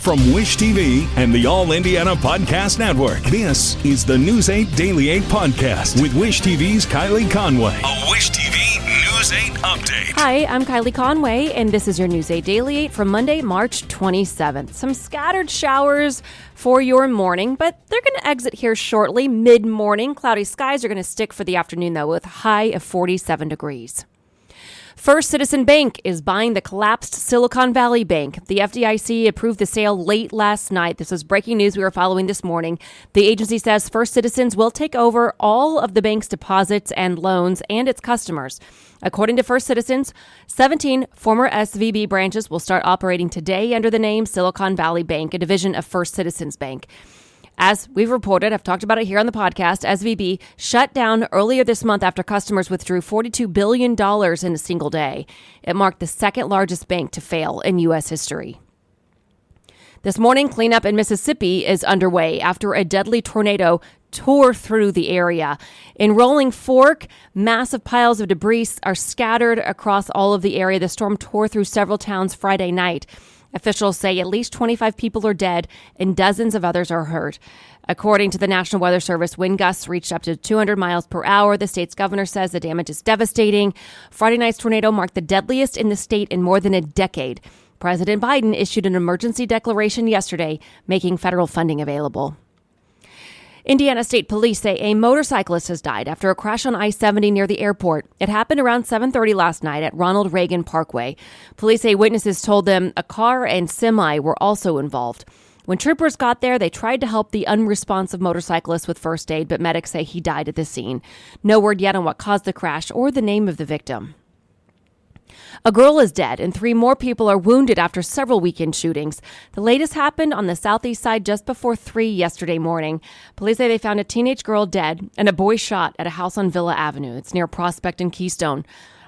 From Wish TV and the All Indiana Podcast Network, this is the News 8 Daily 8 Podcast with Wish TV's Kylie Conway. A Wish TV News 8 update. Hi, I'm Kylie Conway, and this is your News 8 Daily 8 from Monday, March 27th. Some scattered showers for your morning, but they're going to exit here shortly, mid-morning. Cloudy skies are going to stick for the afternoon, though, with a high of 47 degrees. First Citizen Bank is buying the collapsed Silicon Valley Bank. The FDIC approved the sale late last night. This was breaking news we were following this morning. The agency says First Citizens will take over all of the bank's deposits and loans and its customers. According to First Citizens, 17 former SVB branches will start operating today under the name Silicon Valley Bank, a division of First Citizens Bank. As we've reported, I've talked about it here on the podcast, SVB shut down earlier this month after customers withdrew $42 billion in a single day. It marked the second largest bank to fail in U.S. history. This morning, cleanup in Mississippi is underway after a deadly tornado tore through the area. In Rolling Fork, massive piles of debris are scattered across all of the area. The storm tore through several towns Friday night. Officials say at least 25 people are dead and dozens of others are hurt. According to the National Weather Service, wind gusts reached up to 200 miles per hour. The state's governor says the damage is devastating. Friday night's tornado marked the deadliest in the state in more than a decade. President Biden issued an emergency declaration yesterday, making federal funding available. Indiana State Police say a motorcyclist has died after a crash on I-70 near the airport. It happened around 7:30 last night at Ronald Reagan Parkway. Police say witnesses told them a car and semi were also involved. When troopers got there, they tried to help the unresponsive motorcyclist with first aid, but medics say he died at the scene. No word yet on what caused the crash or the name of the victim. A girl is dead and 3 more people are wounded after several weekend shootings. The latest happened on the southeast side just before 3 yesterday morning. Police say they found a teenage girl dead and a boy shot at a house on Villa Avenue. It's near Prospect and Keystone.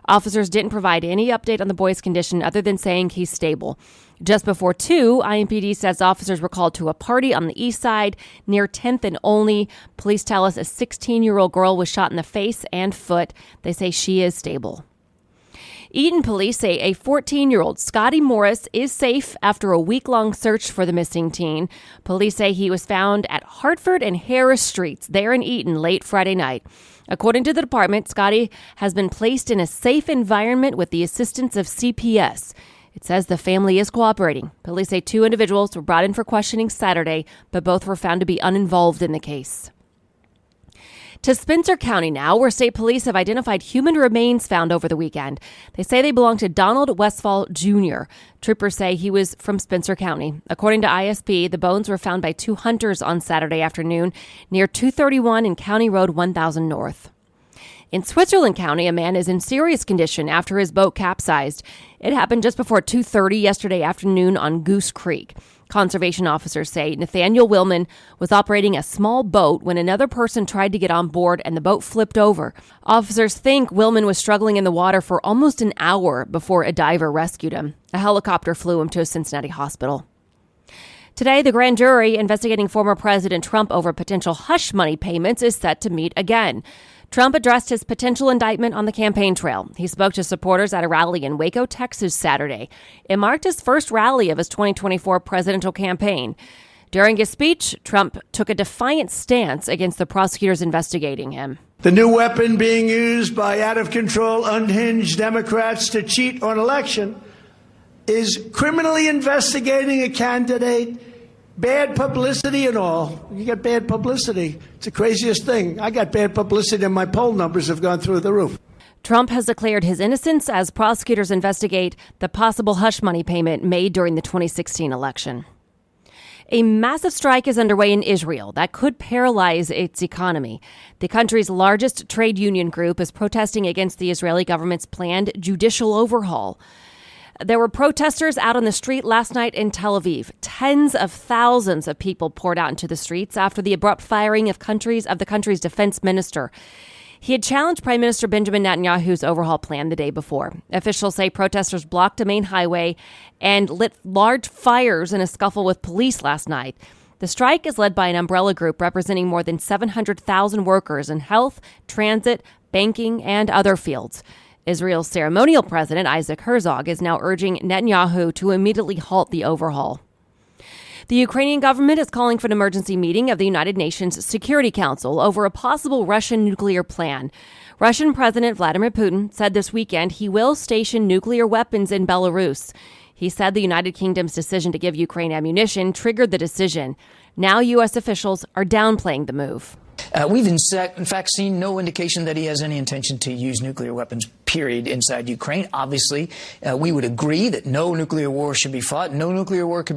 Officers didn't provide any update on the boy's condition other than saying he's stable. Just before 2, IMPD says officers were called to a party on the east side near 10th and Olney. Police tell us a 16-year-old girl was shot in the face and foot. They say she is stable. Eaton police say a 14-year-old Scotty Morris is safe after a week-long search for the missing teen. Police say he was found at Hartford and Harris Streets there in Eaton late Friday night. According to the department, Scotty has been placed in a safe environment with the assistance of CPS. It says the family is cooperating. Police say 2 individuals were brought in for questioning Saturday, but both were found to be uninvolved in the case. To Spencer County now, where state police have identified human remains found over the weekend. They say they belong to Donald Westfall Jr. Troopers say he was from Spencer County. According to ISP, the bones were found by 2 hunters on Saturday afternoon near 231 and County Road 1000 North. In Switzerland County, a man is in serious condition after his boat capsized. It happened just before 2:30 yesterday afternoon on Goose Creek. Conservation officers say Nathaniel Willman was operating a small boat when another person tried to get on board and the boat flipped over. Officers think Willman was struggling in the water for almost an hour before a diver rescued him. A helicopter flew him to a Cincinnati hospital. Today, the grand jury investigating former President Trump over potential hush money payments is set to meet again. Trump addressed his potential indictment on the campaign trail. He spoke to supporters at a rally in Waco, Texas, Saturday. It marked his first rally of his 2024 presidential campaign. During his speech, Trump took a defiant stance against the prosecutors investigating him. The new weapon being used by out-of-control, unhinged Democrats to cheat on election is criminally investigating a candidate. Bad publicity and all. You get bad publicity. It's the craziest thing. I got bad publicity and my poll numbers have gone through the roof. Trump has declared his innocence as prosecutors investigate the possible hush money payment made during the 2016 election. A massive strike is underway in Israel that could paralyze its economy. The country's largest trade union group is protesting against the Israeli government's planned judicial overhaul. There were protesters out on the street last night in Tel Aviv. Tens of thousands of people poured out into the streets after the abrupt firing of the country's defense minister. He had challenged Prime Minister Benjamin Netanyahu's overhaul plan the day before. Officials say protesters blocked a main highway and lit large fires in a scuffle with police last night. The strike is led by an umbrella group representing more than 700,000 workers in health, transit, banking, and other fields. Israel's ceremonial president, Isaac Herzog, is now urging Netanyahu to immediately halt the overhaul. The Ukrainian government is calling for an emergency meeting of the United Nations Security Council over a possible Russian nuclear plan. Russian President Vladimir Putin said this weekend he will station nuclear weapons in Belarus. He said the United Kingdom's decision to give Ukraine ammunition triggered the decision. Now U.S. officials are downplaying the move. We've in fact seen no indication that he has any intention to use nuclear weapons, period, inside Ukraine. Obviously, we would agree that no nuclear war should be fought. No nuclear war could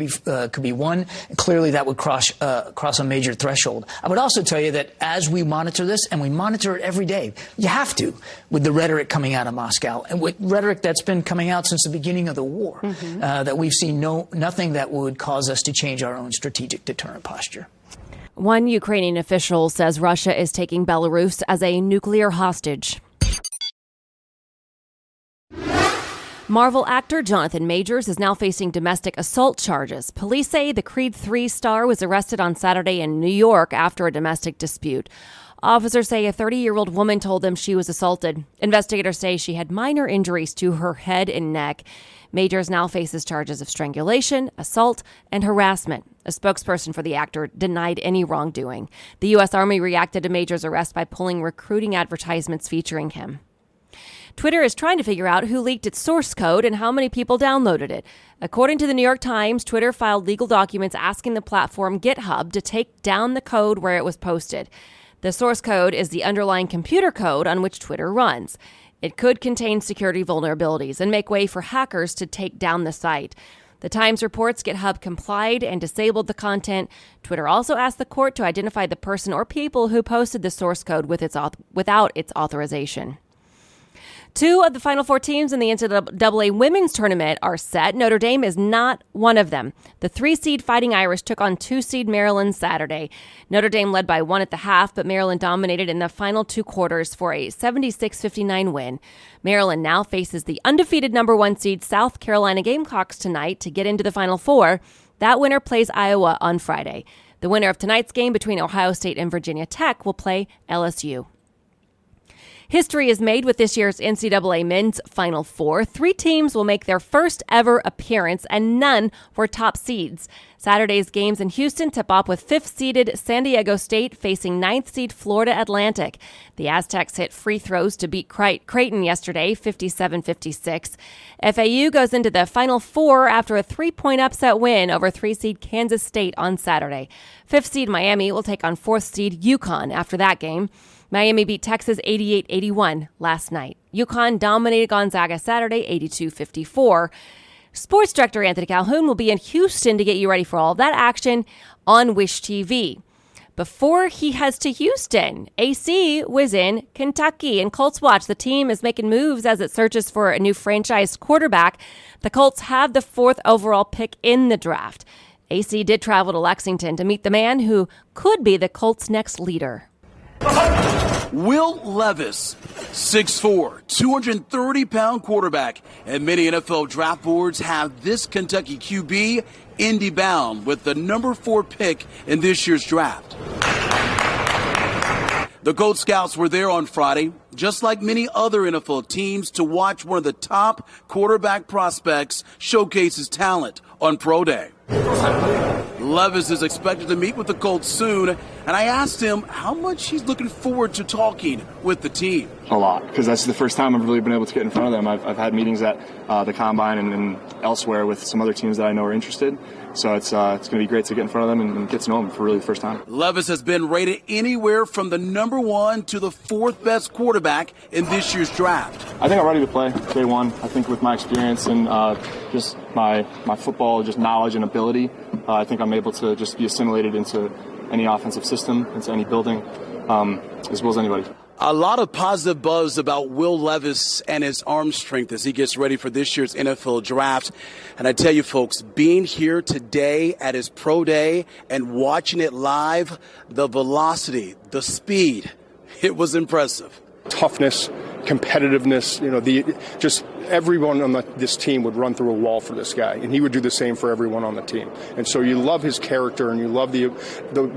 be won. Clearly, that would cross a major threshold. I would also tell you that as we monitor this, and we monitor it every day, you have to, with the rhetoric coming out of Moscow, and with rhetoric that's been coming out since the beginning of the war, that we've seen nothing that would cause us to change our own strategic deterrent posture. One Ukrainian official says Russia is taking Belarus as a nuclear hostage. Marvel actor Jonathan Majors is now facing domestic assault charges. Police say the Creed 3 star was arrested on Saturday in New York after a domestic dispute. Officers say a 30-year-old woman told them she was assaulted. Investigators say she had minor injuries to her head and neck. Majors now faces charges of strangulation, assault, and harassment. A spokesperson for the actor denied any wrongdoing. The U.S. Army reacted to Majors' arrest by pulling recruiting advertisements featuring him. Twitter is trying to figure out who leaked its source code and how many people downloaded it. According to the New York Times, Twitter filed legal documents asking the platform GitHub to take down the code where it was posted. The source code is the underlying computer code on which Twitter runs. It could contain security vulnerabilities and make way for hackers to take down the site. The Times reports GitHub complied and disabled the content. Twitter also asked the court to identify the person or people who posted the source code without its authorization. Two of the Final Four teams in the NCAA women's tournament are set. Notre Dame is not one of them. The 3-seed Fighting Irish took on 2-seed Maryland Saturday. Notre Dame led by 1 at the half, but Maryland dominated in the final 2 quarters for a 76-59 win. Maryland now faces the undefeated number 1 seed South Carolina Gamecocks tonight to get into the Final Four. That winner plays Iowa on Friday. The winner of tonight's game between Ohio State and Virginia Tech will play LSU. History is made with this year's NCAA Men's Final Four. 3 teams will make their first ever appearance, and none were top seeds. Saturday's games in Houston tip off with 5th-seeded San Diego State facing 9th-seed Florida Atlantic. The Aztecs hit free throws to beat Creighton yesterday, 57-56. FAU goes into the Final Four after a 3-point upset win over 3-seed Kansas State on Saturday. 5th-seed Miami will take on 4th-seed UConn after that game. Miami beat Texas 88-81 last night. UConn dominated Gonzaga Saturday 82-54. Sports director Anthony Calhoun will be in Houston to get you ready for all that action on Wish TV. Before he heads to Houston, AC was in Kentucky. And Colts Watch, the team is making moves as it searches for a new franchise quarterback. The Colts have the 4th overall pick in the draft. AC did travel to Lexington to meet the man who could be the Colts' next leader. Will Levis, 6'4", 230-pound quarterback, and many NFL draft boards have this Kentucky QB Indy bound with the number 4 pick in this year's draft. The Gold Scouts were there on Friday, just like many other NFL teams, to watch one of the top quarterback prospects showcase his talent on Pro Day. Levis is expected to meet with the Colts soon, and I asked him how much he's looking forward to talking with the team. A lot, because that's the first time I've really been able to get in front of them. I've had meetings at the Combine and elsewhere with some other teams that I know are interested. So it's going to be great to get in front of them and get to know them for really the first time. Levis has been rated anywhere from the number 1 to the 4th best quarterback in this year's draft. I think I'm ready to play day one. I think with my experience and just my football just knowledge and ability, I think I'm able to just be assimilated into any offensive system, into any building, as well as anybody. A lot of positive buzz about Will Levis and his arm strength as he gets ready for this year's NFL draft. And I tell you, folks, being here today at his pro day and watching it live, the velocity, the speed, it was impressive. Toughness, competitiveness, just everyone on this team would run through a wall for this guy, and he would do the same for everyone on the team. And so you love his character, and you love the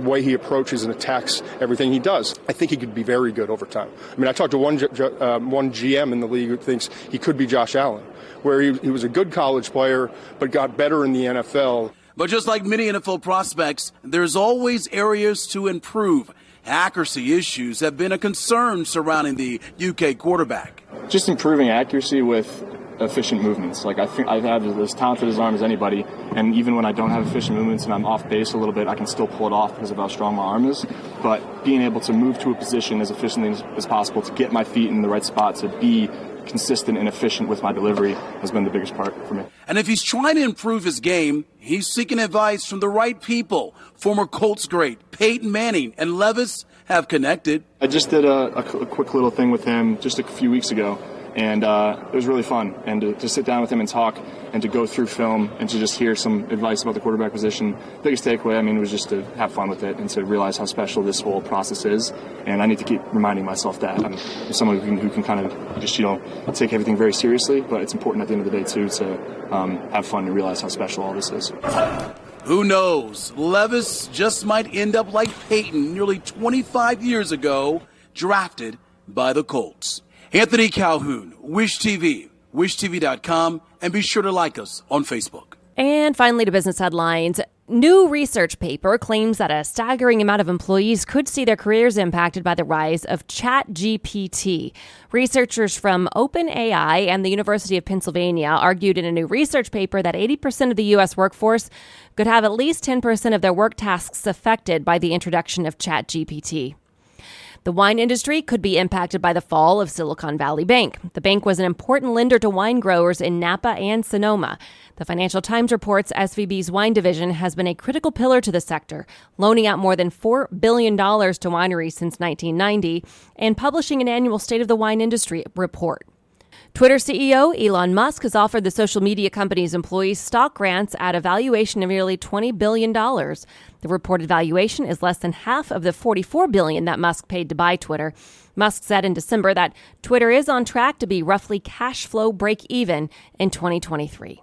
way he approaches and attacks everything he does. I think he could be very good over time. I mean, I talked to one GM in the league who thinks he could be Josh Allen, where he was a good college player but got better in the NFL. But just like many NFL prospects, there's always areas to improve. Accuracy issues have been a concern surrounding the UK quarterback. Just improving accuracy with efficient movements. Like, I think I have as talented as arm as anybody, and even when I don't have efficient movements and I'm off base a little bit, I can still pull it off because of how strong my arm is. But being able to move to a position as efficiently as possible, to get my feet in the right spot, to be consistent and efficient with my delivery has been the biggest part for me. And if he's trying to improve his game, he's seeking advice from the right people. Former Colts great Peyton Manning and Levis have connected. I just did a quick little thing with him just a few weeks ago, and it was really fun. And to sit down with him and talk and to go through film and to just hear some advice about the quarterback position. Biggest takeaway, I mean, was just to have fun with it and to realize how special this whole process is. And I need to keep reminding myself that. I'm someone who can kind of just, take everything very seriously, but it's important at the end of the day, too, to have fun and realize how special all this is. Who knows? Levis just might end up like Peyton nearly 25 years ago, drafted by the Colts. Anthony Calhoun, Wish TV, wishtv.com, and be sure to like us on Facebook. And finally, to business headlines. New research paper claims that a staggering amount of employees could see their careers impacted by the rise of ChatGPT. Researchers from OpenAI and the University of Pennsylvania argued in a new research paper that 80% of the U.S. workforce could have at least 10% of their work tasks affected by the introduction of ChatGPT. The wine industry could be impacted by the fall of Silicon Valley Bank. The bank was an important lender to wine growers in Napa and Sonoma. The Financial Times reports SVB's wine division has been a critical pillar to the sector, loaning out more than $4 billion to wineries since 1990 and publishing an annual State of the Wine Industry report. Twitter CEO Elon Musk has offered the social media company's employees stock grants at a valuation of nearly $20 billion. The reported valuation is less than half of the $44 billion that Musk paid to buy Twitter. Musk said in December that Twitter is on track to be roughly cash flow break even in 2023.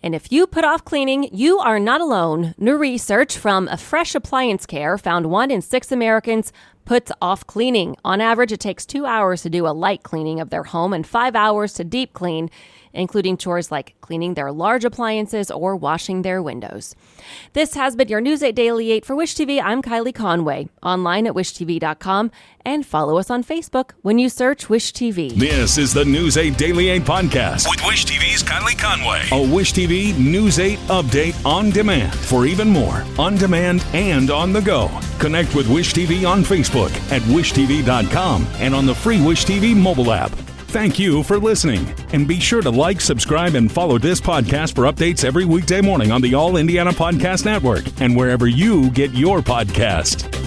And if you put off cleaning, you are not alone. New research from a Fresh Appliance Care found 1 in 6 Americans puts off cleaning. On average, it takes 2 hours to do a light cleaning of their home and 5 hours to deep clean, including chores like cleaning their large appliances or washing their windows. This has been your News 8 Daily 8 for Wish TV. I'm Kylie Conway, online at wishtv.com, and follow us on Facebook when you search Wish TV. This is the News 8 Daily 8 podcast with Wish TV's Kylie Conway. A Wish TV News 8 update on demand. For even more, on demand and on the go. Connect with Wish TV on Facebook at wishtv.com and on the free Wish TV mobile app. Thank you for listening, and be sure to like, subscribe, and follow this podcast for updates every weekday morning on the All Indiana Podcast Network and wherever you get your podcast.